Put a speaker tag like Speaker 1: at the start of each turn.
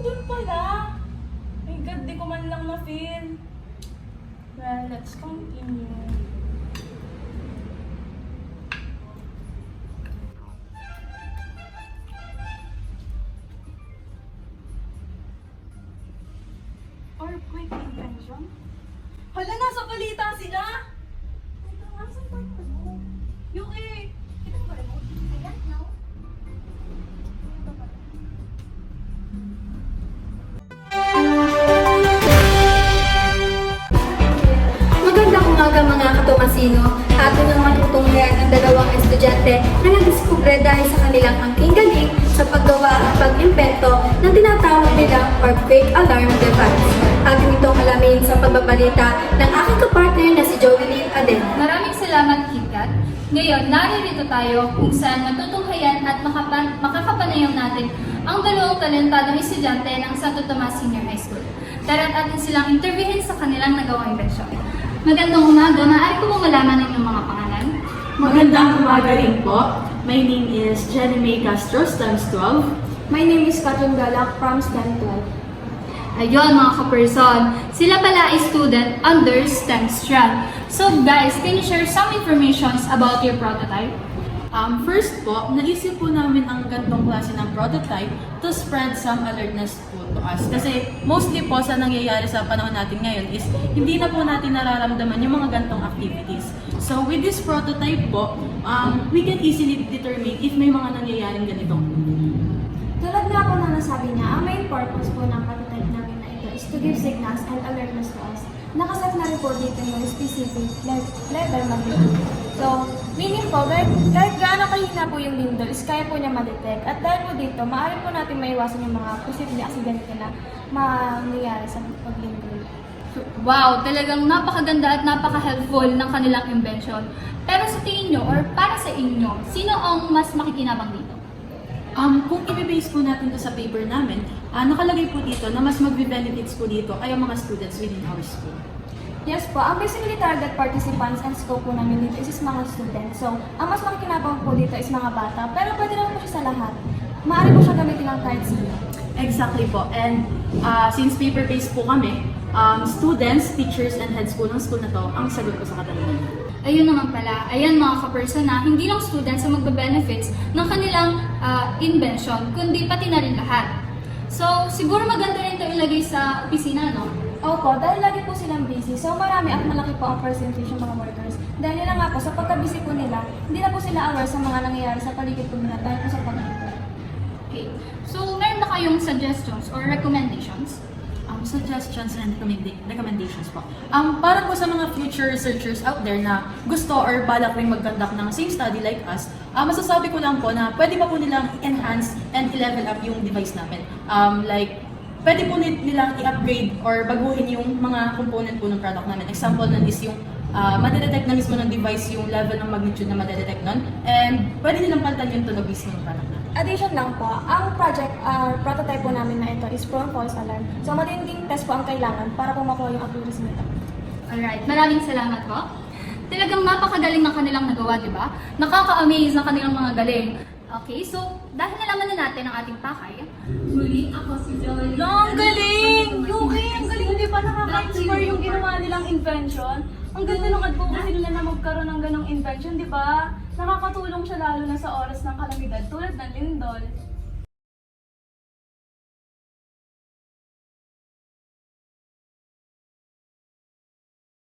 Speaker 1: nandun pala. My God, di ko man lang na-feel. Well, let's continue. Earthquake invention? Hala, nasa balita sila! Ito nga, saan ba ito? Yuki! Ito ba ito? Ayan, no? Ito ba?
Speaker 2: Magandang umaga mga katomasino. Atin ang matutunghayan ang dalawang estudyante na nadiskubre dahil sa kanilang angking galing sa paggawa at pag-impento ng tinatawag nilang earthquake alarm device. Atin itong alamin sa pagbabalita ng aking kapartner na si Jovelyn Aden.
Speaker 3: Maraming salamat, Kitkat. Ngayon, naririto tayo kung saan matutunghayan at makakapanayam natin ang dalawang talentadong estudyante ng Santo Tomas Senior High School. Tara't atin silang interviewin sa kanilang nagawang invensyon. Magandang umaga, maaari ko mong malaman ang inyong mga pangalan?
Speaker 4: Magandang umaga rin po. My name is Jenny May Castro, STEMS 12.
Speaker 2: My name is Katrin Galak from STEM 12.
Speaker 3: Ayun mga ka-person, sila pala ay student under STEM strand. So guys, can you share some informations about your prototype?
Speaker 4: First po, naisip po namin ang gantong klase ng prototype to spread some alertness po to us. Kasi mostly po sa nangyayari sa panahon natin ngayon is hindi na po natin nararamdaman yung mga gantong activities. So with this prototype po, we can easily determine if may mga nangyayaring ganito.
Speaker 5: Tulad nga po na nasabi niya, ang main purpose po ng prototype namin na ito is to give signals and alertness to us. Nakaset na rin po dito yung specific level magnitude. So, meaning po, kahit gaano kahina po yung lindol is kaya po niya ma-detect. At dahil po dito, maaari po natin maiwasan yung mga posible aksidente na mangyayari sa paglindol.
Speaker 3: Wow, talagang napakaganda at napaka-helpful ng kanilang invention. Pero sa tingin nyo, or para sa inyo, sino ang mas makikinabang dito?
Speaker 4: Kung i-base po natin to sa paper namin, nakalagay po dito na mas magbe-benefits po dito ay ang mga students within our school.
Speaker 5: Yes po, ang basically target participants and scope po namin dito is mga students. So, ang mas makikinabang po dito is mga bata, pero pwede naman po siya sa lahat. Maaari po siya gamitin ng kahit sino.
Speaker 4: Exactly po. And since paper-based po kami, students, teachers, and head school ng school na to ang sagot ko sa katanungan.
Speaker 3: Ayun naman pala, ayan mga ka-person na hindi lang students ang magbe-benefits ng kanilang invention, kundi pati na rin lahat. So, siguro maganda rin ito ilagay sa opisina, no?
Speaker 5: Opo, dahil lagi po silang busy, so marami at malaki po ang percentage ng mga workers. Dahil nila nga po, sa pagka-busy po nila, hindi na po sila aware sa mga nangyayari sa paligid po nila dahil po sa pag-ipon.
Speaker 3: Okay. So, meron ba kayong suggestions or recommendations?
Speaker 4: Suggestions and recommendations po. Para po sa mga future researchers out there na gusto or balak rin mag-conduct ng same study like us, masasabi ko lang po na pwede pa po nilang enhance and i-level up yung device namin. Pwede po nilang i-upgrade or baguhin yung mga component po ng product namin. Example nun is yung madedetect na mismo ng device yung level ng magnitude na madedetect nun. And pwede nilang palitan yung tunog mismo ng product namin.
Speaker 5: Addition lang po, ang prototype po namin na ito is prone false alarm. So matinding test po ang kailangan para po makuha yung accuracy nito.
Speaker 3: Alright, maraming salamat po. Talagang napakagaling ng kanilang nagawa, di ba? Nakaka-amaze ng kanilang mga galing. Okay, so dahil nalaman na natin ang ating pakay, muli ako si Joy.
Speaker 1: Ang galing! Yuki, ang galing! Hindi pa nakaka-inspire yung ginawa nilang invention. Ang ganda ng advocacy nila na magkaroon ng ganong invention, di ba? Nakakatulong siya lalo na sa oras ng kalamidad tulad ng lindol.